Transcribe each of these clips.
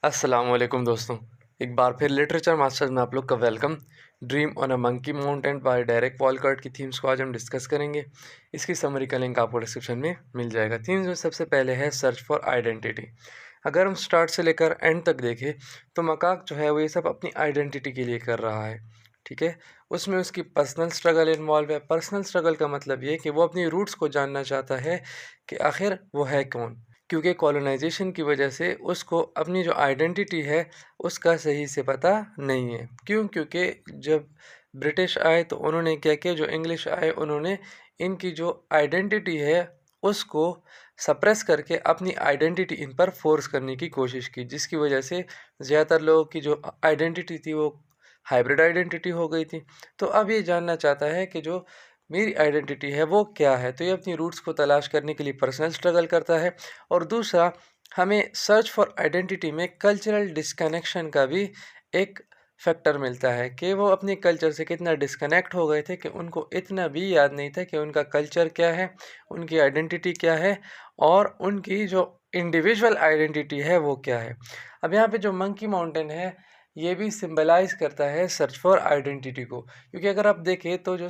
अस्सलाम वालेकुम दोस्तों। एक बार फिर लिटरेचर मास्टर्स में आप लोग का welcome. Dream on a monkey mountain by Derek Walcott की थीम्स को आज हम डिस्कस करेंगे। इसकी समरी का लिंक आपको डिस्क्रिप्शन में मिल जाएगा। थीम्स में सबसे पहले है सर्च फॉर आइडेंटिटी। अगर हम स्टार्ट से लेकर एंड तक देखें तो मकाक जो है वो ये सब अपनी आइडेंटिटी के लिए कर रहा है। ठीक है, उसमें उसकी पर्सनल स्ट्रगल इन्वॉल्व है। पर्सनल स्ट्रगल का मतलब ये कि वो अपनी रूट्स को जानना चाहता है कि आखिर वो है कौन, क्योंकि कॉलोनाइजेशन की वजह से उसको अपनी जो आइडेंटिटी है उसका सही से पता नहीं है। क्यों? क्योंकि जब ब्रिटिश आए तो उन्होंने क्या किया, जो इंग्लिश आए उन्होंने इनकी जो आइडेंटिटी है उसको सप्रेस करके अपनी आइडेंटिटी इन पर फोर्स करने की कोशिश की, जिसकी वजह से ज़्यादातर लोगों की जो आइडेंटिटी थी वो हाइब्रिड आइडेंटिटी हो गई थी। तो अब ये जानना चाहता है कि जो मेरी आइडेंटिटी है वो क्या है। तो ये अपनी रूट्स को तलाश करने के लिए पर्सनल स्ट्रगल करता है। और दूसरा, हमें सर्च फॉर आइडेंटिटी में कल्चरल डिस्कनेक्शन का भी एक फैक्टर मिलता है कि वो अपने कल्चर से कितना डिस्कनेक्ट हो गए थे कि उनको इतना भी याद नहीं था कि उनका कल्चर क्या है, उनकी आइडेंटिटी क्या है और उनकी जो इंडिविजुअल आइडेंटिटी है वो क्या है। अब यहाँ पे जो मंकी माउंटेन है ये भी सिंबलाइज करता है सर्च फॉर आइडेंटिटी को, क्योंकि अगर आप देखें तो जो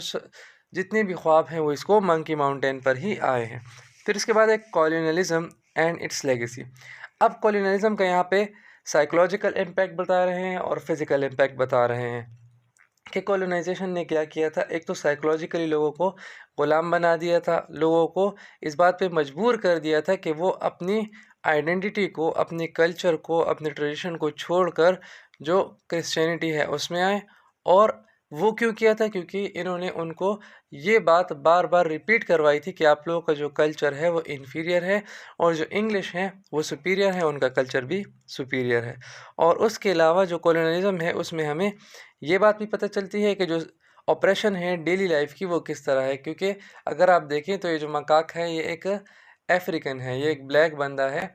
जितने भी ख्वाब हैं वो इसको मंकी माउंटेन पर ही आए हैं। फिर इसके बाद एक कॉलोनियलिज्म एंड इट्स लेगेसी। अब कॉलोनियलिज्म का यहाँ पे साइकोलॉजिकल इम्पैक्ट बता रहे हैं और फिज़िकल इम्पैक्ट बता रहे हैं कि कॉलोनाइजेशन ने क्या किया था। एक तो साइकोलॉजिकली लोगों को ग़ुलाम बना दिया था, लोगों को इस बात पे मजबूर कर दिया था कि वो अपनी आइडेंटिटी को, अपने कल्चर को, अपने ट्रेडिशन को छोड़कर जो क्रिश्चियनिटी है उसमें आए। और वो क्यों किया था? क्योंकि इन्होंने उनको ये बात बार बार रिपीट करवाई थी कि आप लोगों का जो कल्चर है वो इन्फीरियर है और जो इंग्लिश है वो सुपीरियर है, उनका कल्चर भी सुपीरियर है। और उसके अलावा जो कॉलोनियलिज्म है उसमें हमें ये बात भी पता चलती है कि जो ऑपरेशन है डेली लाइफ की वो किस तरह है। क्योंकि अगर आप देखें तो ये जो मकाक है ये एक अफ्रीकन है, ये एक ब्लैक बंदा है,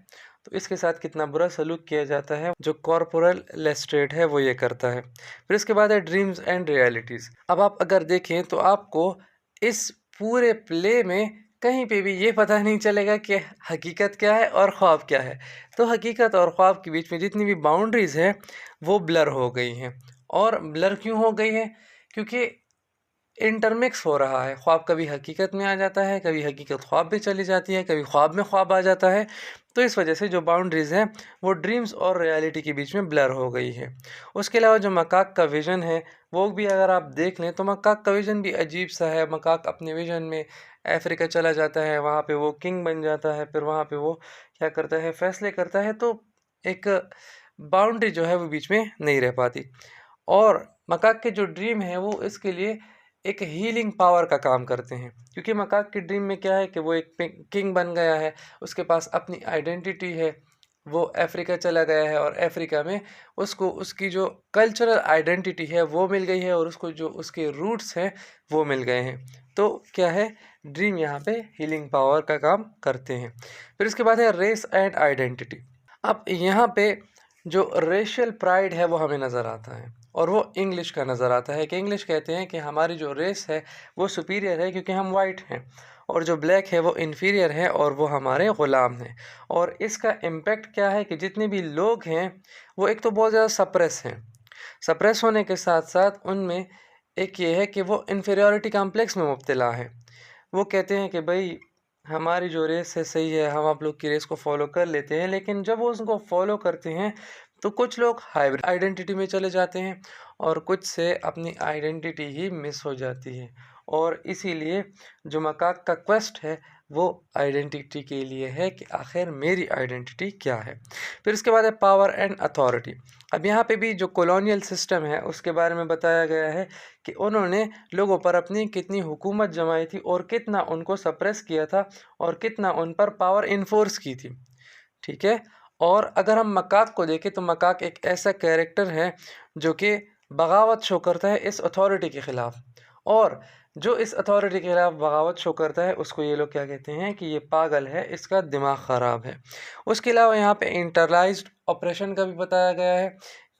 तो इसके साथ कितना बुरा सलूक किया जाता है। जो कॉर्पोरल लेस्ट्रेट है वो ये करता है। फिर इसके बाद है ड्रीम्स एंड रियलिटीज़। अब आप अगर देखें तो आपको इस पूरे प्ले में कहीं पे भी ये पता नहीं चलेगा कि हकीकत क्या है और ख्वाब क्या है। तो हकीकत और ख्वाब के बीच में जितनी भी बाउंड्रीज़ हैं वो ब्लर हो गई हैं। और ब्लर क्यों हो गई है? क्योंकि इंटरमिक्स हो रहा है। ख्वाब कभी हकीकत में आ जाता है, कभी हकीकत ख्वाब में चली जाती है, कभी ख्वाब में ख्वाब आ जाता है। तो इस वजह से जो बाउंड्रीज़ हैं वो ड्रीम्स और रियलिटी के बीच में ब्लर हो गई है। उसके अलावा जो मकाक का विज़न है वो भी अगर आप देख लें तो मकाक का विज़न भी अजीब सा है। मकाक अपने विज़न में अफ्रीका चला जाता है, वहाँ पे वो किंग बन जाता है, फिर वहाँ पे वो क्या करता है, फैसले करता है। तो एक बाउंड्री जो है वो बीच में नहीं रह पाती। और मकाक के जो ड्रीम है वो इसके लिए एक हीलिंग पावर का काम करते हैं। क्योंकि मकाक के ड्रीम में क्या है कि वो एक किंग बन गया है, उसके पास अपनी आइडेंटिटी है, वो अफ्रीका चला गया है और अफ्रीका में उसको उसकी जो कल्चरल आइडेंटिटी है वो मिल गई है और उसको जो उसके रूट्स हैं वो मिल गए हैं। तो क्या है, ड्रीम यहाँ पे हीलिंग पावर का काम करते हैं। फिर इसके बाद है रेस एंड आइडेंटिटी। अब यहाँ पे जो रेशियल प्राइड है वो हमें नज़र आता है और वो इंग्लिश का नज़र आता है कि इंग्लिश कहते हैं कि हमारी जो रेस है वो सुपीरियर है क्योंकि हम वाइट हैं, और जो ब्लैक है वो इन्फीरियर है और वो हमारे ग़ुलाम हैं। और इसका इम्पेक्ट क्या है कि जितने भी लोग हैं वो एक तो बहुत ज़्यादा सप्रेस हैं। सप्रेस होने के साथ साथ उनमें एक ये है कि वो इन्फीरियॉरिटी कॉम्प्लेक्स में मुब्तला है। वो कहते हैं कि भाई हमारी जो रेस है सही है, हम आप लोग की रेस को फॉलो कर लेते हैं। लेकिन जब वो उसको फॉलो करते हैं तो कुछ लोग हाइब्रिड आइडेंटिटी में चले जाते हैं और कुछ से अपनी आइडेंटिटी ही मिस हो जाती है। और इसीलिए जो मकाक का क्वेस्ट है वो आइडेंटिटी के लिए है कि आखिर मेरी आइडेंटिटी क्या है। फिर इसके बाद है पावर एंड अथॉरिटी। अब यहाँ पे भी जो कॉलोनियल सिस्टम है उसके बारे में बताया गया है कि उन्होंने लोगों पर अपनी कितनी हुकूमत जमाई थी और कितना उनको सप्रेस किया था और कितना उन पर पावर इन्फोर्स की थी। ठीक है। और अगर हम मकाक को देखें तो मकाक एक ऐसा कैरेक्टर है जो कि बगावत शो करता है इस अथॉरिटी के ख़िलाफ़। और जो इस अथॉरिटी के खिलाफ बगावत शो करता है उसको ये लोग क्या कहते हैं कि ये पागल है, इसका दिमाग ख़राब है। उसके अलावा यहाँ पे इंटरलाइज्ड ऑपरेशन का भी बताया गया है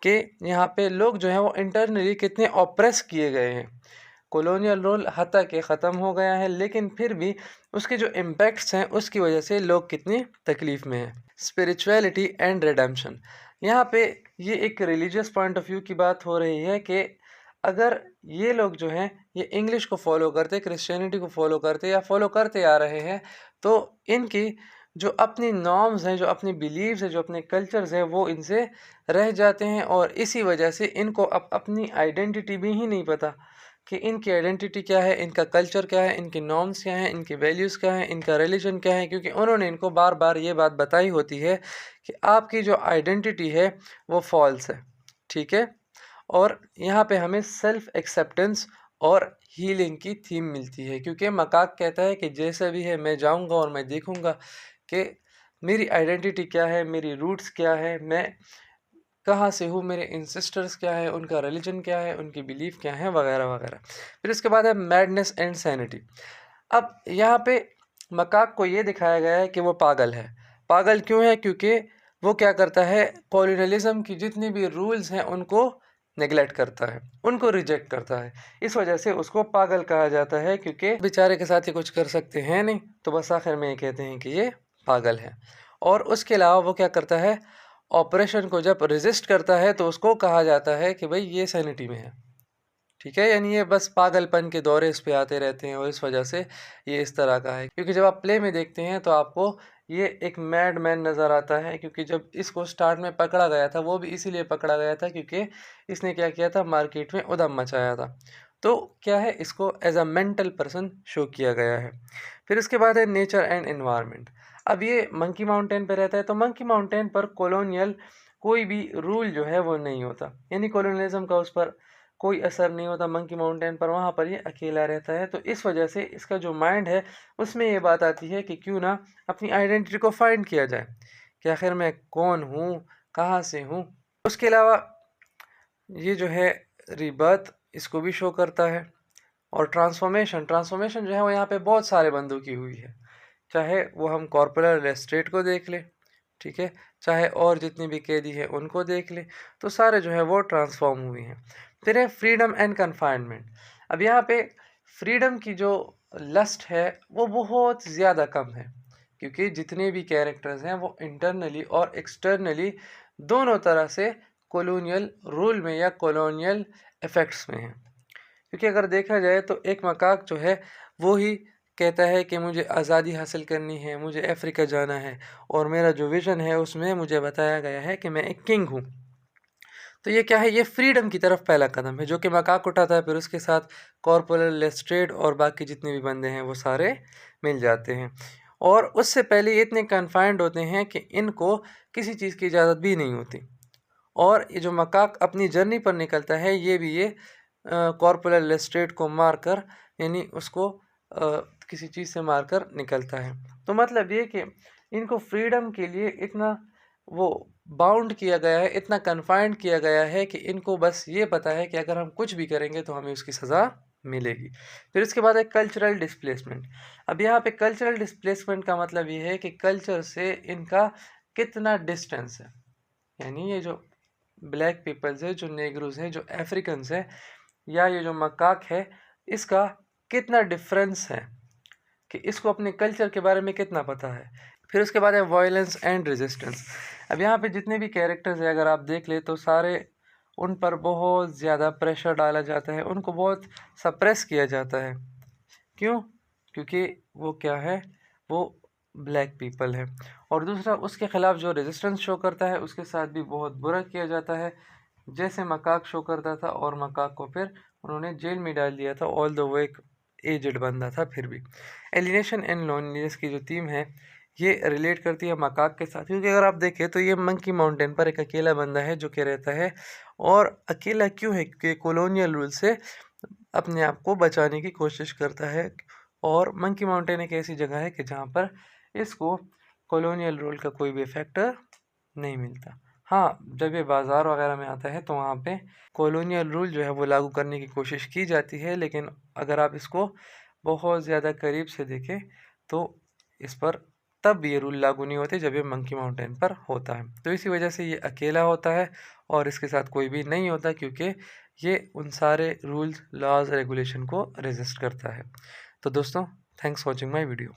कि यहाँ पे लोग जो हैं वो इंटरनली कितने ऑप्रेस किए गए हैं। कॉलोनियल रूल हत्ता के ख़त्म हो गया है लेकिन फिर भी उसके जो इम्पैक्ट्स हैं उसकी वजह से लोग कितनी तकलीफ़ में हैं। Spirituality and redemption. यहाँ पे ये एक रिलीजियस पॉइंट ऑफ व्यू की बात हो रही है कि अगर ये लोग जो हैं ये इंग्लिश को फॉलो करते, क्रिश्चियनिटी को फॉलो करते या फॉलो करते आ रहे हैं, तो इनकी जो अपनी नॉर्म्स हैं, जो अपनी बिलीव्स हैं, जो अपने कल्चर्स हैं, वो इनसे रह जाते हैं और इसी वजह से इनको अपनी आइडेंटिटी भी ही नहीं पता कि इनकी आइडेंटिटी क्या है, इनका कल्चर क्या है, इनकी नॉर्म्स क्या हैं, इनकी वैल्यूज़ क्या हैं, इनका रिलीजन क्या है, क्योंकि उन्होंने इनको बार बार ये बात बताई होती है कि आपकी जो आइडेंटिटी है वो फॉल्स है, ठीक है। और यहाँ पे हमें सेल्फ एक्सेप्टेंस और हीलिंग की थीम मिलती है, क्योंकि मकाक कहता है कि जैसा भी है मैं जाऊँगा और मैं देखूँगा कि मेरी आइडेंटिटी क्या है, मेरी रूट्स क्या है, मैं कहाँ से हूँ, मेरे इंसेस्टर्स क्या है, उनका रिलीजन क्या है, उनकी बिलीफ क्या है, वगैरह वगैरह। फिर इसके बाद है मैडनेस एंड सैनिटी। अब यहाँ पे मकाक को ये दिखाया गया है कि वो पागल है। पागल क्यों है? क्योंकि वो क्या करता है, कॉलोनियलिज्म की जितनी भी रूल्स हैं उनको नेगलेक्ट करता है, उनको रिजेक्ट करता है। इस वजह से उसको पागल कहा जाता है, क्योंकि बेचारे के साथ ही कुछ कर सकते हैं नहीं, तो बस आखिर में ये कहते हैं कि ये पागल है। और उसके अलावा वो क्या करता है, ऑपरेशन को जब रेजिस्ट करता है तो उसको कहा जाता है कि भाई ये सैनिटी में है, ठीक है। यानी ये बस पागलपन के दौरे इस पे आते रहते हैं और इस वजह से ये इस तरह का है। क्योंकि जब आप प्ले में देखते हैं तो आपको ये एक मैड मैन नज़र आता है, क्योंकि जब इसको स्टार्ट में पकड़ा गया था वो भी इसीलिए पकड़ा गया था क्योंकि इसने क्या किया था, मार्केट में उधम मचाया था। तो क्या है, इसको as a mental person show किया गया है। फिर उसके बाद है नेचर एंड एनवायरनमेंट। अब ये मंकी माउंटेन पे रहता है, तो मंकी माउंटेन पर कॉलोनियल कोई भी रूल जो है वो नहीं होता, यानी कॉलोनियलिज्म का उस पर कोई असर नहीं होता मंकी माउंटेन पर। वहाँ पर ये अकेला रहता है, तो इस वजह से इसका जो माइंड है उसमें ये बात आती है कि क्यों ना अपनी आइडेंटिटी को फाइंड किया जाए कि आखिर मैं कौन हूँ, कहाँ से हूँ। उसके अलावा ये जो है रीबर्थ, इसको भी शो करता है। और ट्रांसफॉर्मेशन, ट्रांसफॉर्मेशन जो है वो यहाँ पे बहुत सारे बंदों की हुई है, चाहे वो हम कॉर्पोरल लेस्ट्रेट को देख ले, ठीक है, चाहे और जितनी भी कैदी है उनको देख ले, तो सारे जो है वो ट्रांसफॉर्म हुए हैं। फिर है फ्रीडम एंड कन्फाइनमेंट। अब यहाँ पे फ्रीडम की जो लस्ट है वो बहुत ज़्यादा कम है, क्योंकि जितने भी कैरेक्टर्स हैं वो इंटरनली और एक्सटर्नली दोनों तरह से कॉलोनियल रूल में या कॉलोनियल इफ़ेक्ट्स में हैं। क्योंकि अगर देखा जाए तो एक मकाक जो है वो ही कहता है कि मुझे आज़ादी हासिल करनी है, मुझे अफ्रीका जाना है और मेरा जो विज़न है उसमें मुझे बताया गया है कि मैं एक किंग हूँ। तो ये क्या है, ये फ्रीडम की तरफ पहला कदम है जो कि मकाक उठाता है। फिर उसके साथ कॉर्पोरल लेस्ट्रेड और बाकी जितने भी बंदे हैं वो सारे मिल जाते हैं, और उससे पहले ये इतने कन्फाइंड होते हैं कि इनको किसी चीज़ की इजाज़त भी नहीं होती। और ये जो मकाक अपनी जर्नी पर निकलता है ये भी ये कॉर्पोरल लेस्ट्रेड को मारकर, यानी उसको किसी चीज़ से मारकर निकलता है। तो मतलब ये कि इनको फ्रीडम के लिए इतना वो बाउंड किया गया है, इतना कन्फाइंड किया गया है कि इनको बस ये पता है कि अगर हम कुछ भी करेंगे तो हमें उसकी सज़ा मिलेगी। फिर इसके बाद है कल्चरल डिस्प्लेसमेंट। अब यहाँ पे कल्चरल डिस्प्लेसमेंट का मतलब ये है कि कल्चर से इनका कितना डिस्टेंस है, यानी ये जो ब्लैक पीपल्स है, जो नेग्रोज हैं, जो अफ्रीकन्स हैं, या ये जो मकाक है, इसका कितना डिफरेंस है कि इसको अपने कल्चर के बारे में कितना पता है। फिर उसके बाद है वायलेंस एंड रेजिस्टेंस। अब यहाँ पे जितने भी कैरेक्टर्स हैं अगर आप देख ले तो सारे उन पर बहुत ज़्यादा प्रेशर डाला जाता है, उनको बहुत सप्रेस किया जाता है। क्यों? क्योंकि वो क्या है, वो ब्लैक पीपल है। और दूसरा, उसके ख़िलाफ़ जो रेजिस्टेंस शो करता है उसके साथ भी बहुत बुरा किया जाता है, जैसे मकाक शो करता था, और मकाक को फिर उन्होंने जेल में डाल दिया था, ऑल दो वो एक एजेड बंदा था फिर भी। एलिनेशन एंड लोनलीनेस की जो थीम है ये रिलेट करती है मकाक के साथ, क्योंकि अगर आप देखें तो ये मंकी माउंटेन पर एक अकेला बंदा है जो कि रहता है। और अकेला क्यों है? क्योंकि कॉलोनियल रूल से अपने आप को बचाने की कोशिश करता है। और मंकी माउंटेन एक ऐसी जगह है कि जहाँ पर इसको कॉलोनियल रूल का कोई भी इफेक्ट नहीं मिलता। हाँ, जब ये बाज़ार वगैरह में आता है तो वहाँ पे कॉलोनियल रूल जो है वो लागू करने की कोशिश की जाती है, लेकिन अगर आप इसको बहुत ज़्यादा करीब से देखें तो इस पर तब ये रूल लागू नहीं होते जब ये मंकी माउंटेन पर होता है। तो इसी वजह से ये अकेला होता है और इसके साथ कोई भी नहीं होता, क्योंकि ये उन सारे रूल्स, लॉज, रेगुलेशन को रेजिस्ट करता है। तो दोस्तों, थैंक्स वॉचिंग माई वीडियो।